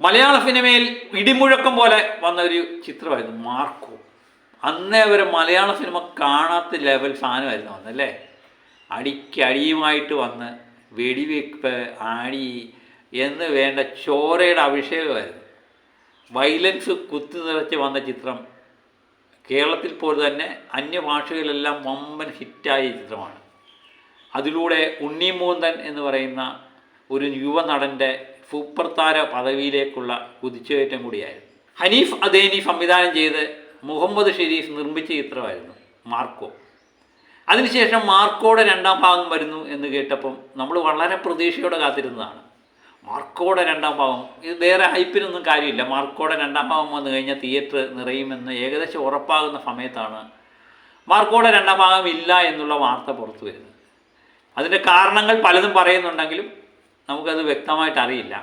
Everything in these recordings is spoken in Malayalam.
മലയാള സിനിമയിൽ ഇടിമുഴക്കം പോലെ വന്ന ഒരു ചിത്രമായിരുന്നു മാർക്കോ. അന്നേ വരെ മലയാള സിനിമ കാണാത്ത ലെവൽ സാധനമായിരുന്നു വന്നല്ലേ. അടിക്കടിയുമായിട്ട് വന്ന് വെടിവെപ്പ് ആടി എന്ന് വേണ്ട ചോരയുടെ അഭിഷേകമായിരുന്നു. വയലൻസ് കുത്തി നിറച്ച് വന്ന ചിത്രം കേരളത്തിൽ പോലെ തന്നെ അന്യഭാഷകളിലെല്ലാം വമ്പൻ ഹിറ്റായ ചിത്രമാണ്. അതിലൂടെ ഉണ്ണിമൂന്തൻ എന്ന് പറയുന്ന ഒരു യുവനടൻ്റെ സൂപ്പർ താര പദവിയിലേക്കുള്ള കുതിച്ചുകയറ്റം കൂടിയായിരുന്നു. ഹനീഫ് അദേനി സംവിധാനം ചെയ്ത് മുഹമ്മദ് ഷെരീഫ് നിർമ്മിച്ച ചിത്രമായിരുന്നു മാർക്കോ. അതിനുശേഷം മാർക്കോയുടെ രണ്ടാം ഭാഗം വരുന്നു എന്ന് കേട്ടപ്പം നമ്മൾ വളരെ പ്രതീക്ഷയോടെ കാത്തിരുന്നതാണ്. മാർക്കോയുടെ രണ്ടാം ഭാഗം, ഇത് വേറെ ഹൈപ്പിനൊന്നും കാര്യമില്ല. മാർക്കോയുടെ രണ്ടാം ഭാഗം വന്നു കഴിഞ്ഞാൽ തിയേറ്റർ നിറയുമെന്ന് ഏകദേശം ഉറപ്പാകുന്ന സമയത്താണ് മാർക്കോയുടെ രണ്ടാം ഭാഗം ഇല്ല എന്നുള്ള വാർത്ത പുറത്തു വരുന്നത്. അതിൻ്റെ കാരണങ്ങൾ പലതും പറയുന്നുണ്ടെങ്കിലും നമുക്കത് വ്യക്തമായിട്ട് അറിയില്ല.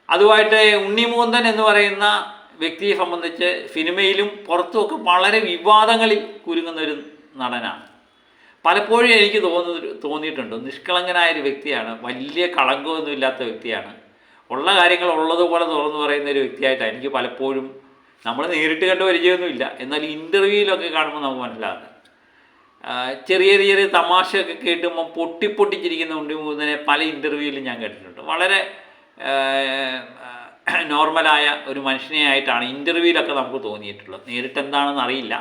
അതുമായിട്ട് ഉണ്ണിമൂന്തൻ എന്ന് പറയുന്ന വ്യക്തിയെ സംബന്ധിച്ച് സിനിമയിലും പുറത്തുമൊക്കെ വളരെ വിവാദങ്ങളിൽ കുരുങ്ങുന്നൊരു നടനാണ്. പലപ്പോഴും എനിക്ക് തോന്നിയിട്ടുണ്ട് നിഷ്കളങ്കനായൊരു വ്യക്തിയാണ്, വലിയ കളങ്കമൊന്നുമില്ലാത്ത വ്യക്തിയാണ്, ഉള്ള കാര്യങ്ങൾ ഉള്ളതുപോലെ തുറന്നു പറയുന്ന ഒരു വ്യക്തിയായിട്ടാണ് എനിക്ക് പലപ്പോഴും. നമ്മൾ നേരിട്ട് കണ്ട് പരിചയമൊന്നുമില്ല, എന്നാൽ ഇൻ്റർവ്യൂവിലൊക്കെ കാണുമ്പോൾ നമുക്ക് മനസ്സിലാകുന്നത്. ചെറിയ ചെറിയ തമാശയൊക്കെ കേട്ടുമ്പോൾ പൊട്ടിച്ചിരിക്കുന്ന ഉണ്ണിമൂന്തനെ പല ഇൻ്റർവ്യൂവിലും ഞാൻ കേട്ടിട്ടുണ്ട്. വളരെ നോർമലായ ഒരു മനുഷ്യനെ ആയിട്ടാണ് ഇൻ്റർവ്യൂവിലൊക്കെ നമുക്ക് തോന്നിയിട്ടുള്ളത്. നേരിട്ട് എന്താണെന്ന് അറിയില്ല.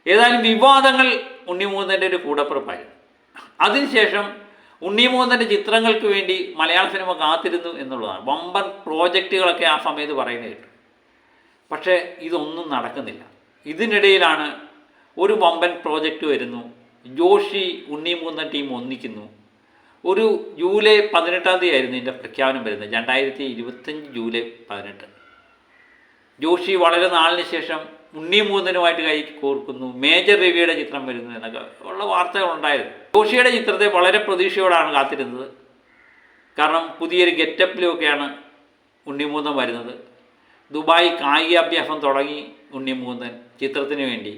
ഏതായാലും വിവാദങ്ങൾ ഉണ്ണിമൂന്തൻ്റെ ഒരു കൂടപ്പിറപ്പായിരുന്നു. അതിനുശേഷം ഉണ്ണിമൂന്തൻ്റെ ചിത്രങ്ങൾക്ക് വേണ്ടി മലയാള സിനിമ കാത്തിരുന്നു എന്നുള്ളതാണ്. വമ്പൻ പ്രോജക്റ്റുകളൊക്കെ ആ സമയത്ത് പറയുന്നത് കേട്ടു. പക്ഷേ ഇതൊന്നും നടക്കുന്നില്ല. ഇതിനിടയിലാണ് ഒരു വമ്പൻ പ്രോജക്റ്റ് വരുന്നു. ജോഷി ഉണ്ണിമൂന്തൻ ടീം ഒന്നിക്കുന്നു. ഒരു ജൂലൈ 18 ആയിരുന്നു ഇതിൻ്റെ പ്രഖ്യാപനം വരുന്നത്, 2025 ജൂലൈ 18. ജോഷി വളരെ നാളിന് ശേഷം ഉണ്ണിമൂന്തനുമായിട്ട് കൈ കോർക്കുന്നു. മേജർ രവിയുടെ ചിത്രം വരുന്നു എന്നൊക്കെ ഉള്ള വാർത്തകളുണ്ടായിരുന്നു. ജോഷിയുടെ ചിത്രത്തെ വളരെ പ്രതീക്ഷയോടാണ് കാത്തിരുന്നത്. കാരണം പുതിയൊരു ഗെറ്റപ്പിലുമൊക്കെയാണ് ഉണ്ണിമൂന്തൻ വരുന്നത്. ദുബായ് കായികാഭ്യാസം തുടങ്ങി ഉണ്ണിമൂന്തൻ ചിത്രത്തിന് വേണ്ടി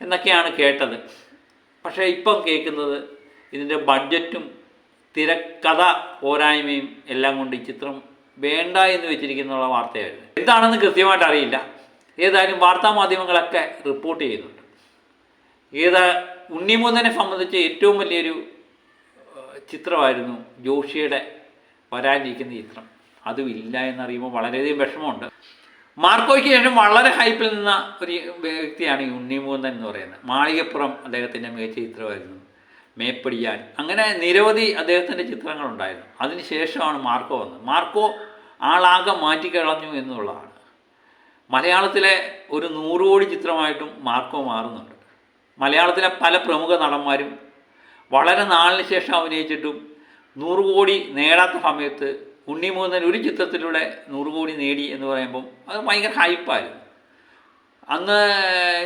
എന്നൊക്കെയാണ് കേട്ടത്. പക്ഷേ ഇപ്പം കേൾക്കുന്നത് ഇതിൻ്റെ ബഡ്ജറ്റും തിരക്കഥ പോരായ്മയും എല്ലാം കൊണ്ട് ഈ ചിത്രം വേണ്ട എന്ന് വെച്ചിരിക്കുന്നുള്ള വാർത്തയായിരുന്നു. എന്താണെന്ന് കൃത്യമായിട്ട് അറിയില്ല. ഏതായാലും വാർത്താമാധ്യമങ്ങളൊക്കെ റിപ്പോർട്ട് ചെയ്യുന്നുണ്ട്. ഉണ്ണിമൂന്തനെ സംബന്ധിച്ച് ഏറ്റവും വലിയൊരു ചിത്രമായിരുന്നു ജോഷിയുടെ വരാനിരിക്കുന്ന ചിത്രം. അതും ഇല്ല എന്നറിയുമ്പോൾ വളരെയധികം വിഷമമുണ്ട്. മാർക്കോയ്ക്ക് ശേഷം വളരെ ഹൈപ്പിൽ നിന്ന ഒരു വ്യക്തിയാണ് ഈ ഉണ്ണിമൂന്തൻ എന്ന് പറയുന്നത്. മാളികപ്പുറം അദ്ദേഹത്തിൻ്റെ മികച്ച ചിത്രമായിരുന്നു, മേപ്പടിയാൻ, അങ്ങനെ നിരവധി അദ്ദേഹത്തിൻ്റെ ചിത്രങ്ങളുണ്ടായിരുന്നു. അതിനുശേഷമാണ് മാർക്കോ വന്നത്. മാർക്കോ ആളാകെ മാറ്റിക്കളഞ്ഞു എന്നുള്ളതാണ്. മലയാളത്തിലെ ഒരു 100 കോടി ചിത്രമായിട്ടും മാർക്കോ മാറുന്നുണ്ട്. മലയാളത്തിലെ പല പ്രമുഖ നടന്മാരും വളരെ നാളിന് ശേഷം അഭിനയിച്ചിട്ടും 100 കോടി നേടാത്ത സമയത്ത് ഉണ്ണിമൂന്തൻ ഒരു ചിത്രത്തിലൂടെ 100 കോടി നേടി എന്ന് പറയുമ്പം അത് ഭയങ്കര ഹൈപ്പായിരുന്നു. അന്ന്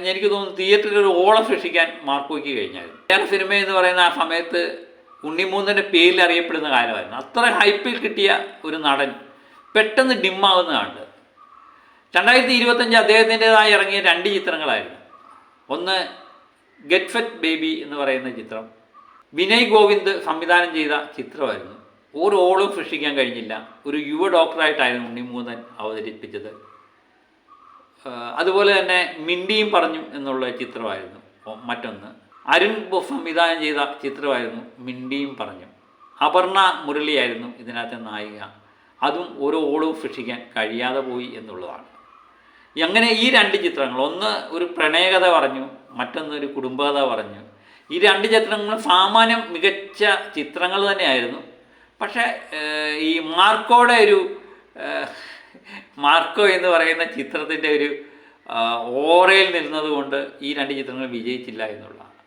എനിക്ക് തോന്നുന്നു തിയേറ്ററിൽ ഒരു ഓളം സൃഷ്ടിക്കാൻ മാർക്കോയ്ക്ക് കഴിഞ്ഞായിരുന്നു. മലയാള സിനിമ എന്ന് പറയുന്ന ആ സമയത്ത് ഉണ്ണിമൂന്തൻ്റെ പേരിൽ അറിയപ്പെടുന്ന കാലമായിരുന്നു. അത്ര ഹൈപ്പിൽ കിട്ടിയ ഒരു നടൻ പെട്ടെന്ന് ഡിമ്മാകുന്നതാണ്. 2025 അദ്ദേഹത്തിൻ്റെതായി ഇറങ്ങിയ 2 ചിത്രങ്ങളായിരുന്നു. ഒന്ന് ഗെറ്റ് ഫെറ്റ് ബേബി എന്ന് പറയുന്ന ചിത്രം വിനയ് ഗോവിന്ദ് സംവിധാനം ചെയ്ത ചിത്രമായിരുന്നു. ഒരു ഓളും സൃഷ്ടിക്കാൻ കഴിഞ്ഞില്ല. ഒരു യുവ ഡോക്ടറായിട്ടായിരുന്നു ഉണ്ണിമൂന്തൻ അവതരിപ്പിച്ചത്. അതുപോലെ തന്നെ മിണ്ടിയും പറഞ്ഞു എന്നുള്ള ചിത്രമായിരുന്നു മറ്റൊന്ന്. അരുൺ സംവിധാനം ചെയ്ത ചിത്രമായിരുന്നു മിണ്ടിയും പറഞ്ഞു. അപർണ മുരളിയായിരുന്നു ഇതിനകത്തെ നായിക. അതും ഒരു ഓളവും സൃഷ്ടിക്കാൻ കഴിയാതെ പോയി എന്നുള്ളതാണ്. അങ്ങനെ ഈ 2 ചിത്രങ്ങൾ, ഒന്ന് ഒരു പ്രണയകഥ പറഞ്ഞു, മറ്റൊന്ന് ഒരു കുടുംബകഥ പറഞ്ഞു. ഈ 2 ചിത്രങ്ങളും സാമാന്യം മികച്ച ചിത്രങ്ങൾ തന്നെയായിരുന്നു. പക്ഷേ ഈ മാർക്കോ എന്ന് പറയുന്ന ചിത്രത്തിൻ്റെ ഒരു ഓറയിൽ നിന്നതുകൊണ്ട് ഈ 2 ചിത്രങ്ങൾ വിജയിച്ചില്ല എന്നുള്ളതാണ്.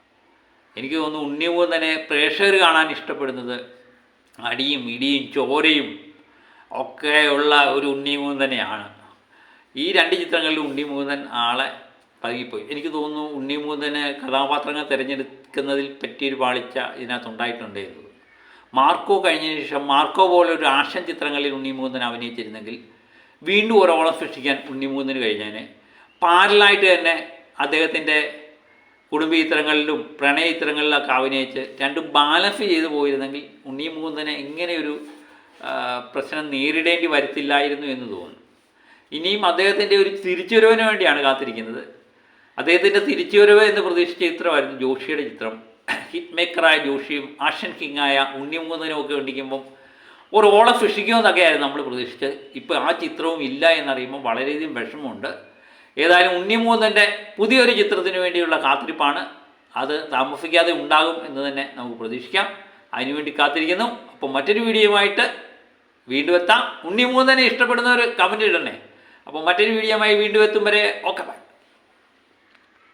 എനിക്ക് തോന്നുന്നു ഉണ്ണിമൂന്തനെ പ്രേക്ഷകർ കാണാൻ ഇഷ്ടപ്പെടുന്നത് അടിയും ഇടിയും ചോരയും ഒക്കെ ഉള്ള ഒരു ഉണ്ണിമൂന്തനെയാണ്. ഈ 2 ചിത്രങ്ങളിൽ ഉണ്ണിമൂന്തൻ ആളെ പഴകിപ്പോയി. എനിക്ക് തോന്നുന്നു ഉണ്ണിമൂന്തന് കഥാപാത്രങ്ങൾ തിരഞ്ഞെടുക്കുന്നതിൽ പറ്റിയൊരു പാളിച്ച ഇതിനകത്തുണ്ടായിട്ടുണ്ട് എന്ന്. മാർക്കോ കഴിഞ്ഞതിന് ശേഷം മാർക്കോ പോലൊരു ആക്ഷൻ ചിത്രങ്ങളിൽ ഉണ്ണിമൂന്തൻ അഭിനയിച്ചിരുന്നെങ്കിൽ വീണ്ടും ഒരോളം സൃഷ്ടിക്കാൻ ഉണ്ണിമൂന്തന് കഴിഞ്ഞാൽ പാരലായിട്ട് തന്നെ അദ്ദേഹത്തിൻ്റെ കുടുംബ ചിത്രങ്ങളിലും പ്രണയ ചിത്രങ്ങളിലൊക്കെ അഭിനയിച്ച് 2 ബാലൻസ് ചെയ്തു പോയിരുന്നെങ്കിൽ ഉണ്ണിമൂന്തനെ ഇങ്ങനെയൊരു പ്രശ്നം നേരിടേണ്ടി വരത്തില്ലായിരുന്നു എന്ന് തോന്നുന്നു. ഇനിയും അദ്ദേഹത്തിൻ്റെ ഒരു തിരിച്ചുവരവിന് വേണ്ടിയാണ് കാത്തിരിക്കുന്നത്. അദ്ദേഹത്തിൻ്റെ തിരിച്ചുവരവ് എന്ന് പ്രതീക്ഷിച്ച ചിത്രമായിരുന്നു ജോഷിയുടെ ചിത്രം. ഹിറ്റ് മേക്കറായ ജോഷിയും ആക്ഷൻ കിങ്ങായ ഉണ്ണിമുകുന്ദനും ഒക്കെ ഉണ്ടിക്കുമ്പം ഒരു ഓള ഫിഷിക്കുമെന്നൊക്കെയായിരുന്നു നമ്മൾ പ്രതീക്ഷിച്ചത്. ഇപ്പോൾ ആ ചിത്രവും ഇല്ല എന്നറിയുമ്പോൾ വളരെയധികം വിഷമമുണ്ട്. ഏതായാലും ഉണ്ണിമുകുന്ദൻ്റെ പുതിയൊരു ചിത്രത്തിന് വേണ്ടിയുള്ള കാത്തിരിപ്പാണ്. അത് താമസിക്കാതെ ഉണ്ടാകും എന്ന് തന്നെ നമുക്ക് പ്രതീക്ഷിക്കാം. അതിനുവേണ്ടി കാത്തിരിക്കുന്നു. അപ്പോൾ മറ്റൊരു വീഡിയോയുമായിട്ട് വീണ്ടും എത്താം. ഉണ്ണിമുകുന്ദനെ ഇഷ്ടപ്പെടുന്നവർ കമൻറ്റ് ഇടണേ. അപ്പോൾ മറ്റൊരു വീഡിയോയുമായി വീണ്ടും എത്തും വരെ ഓക്കെ ബൈ.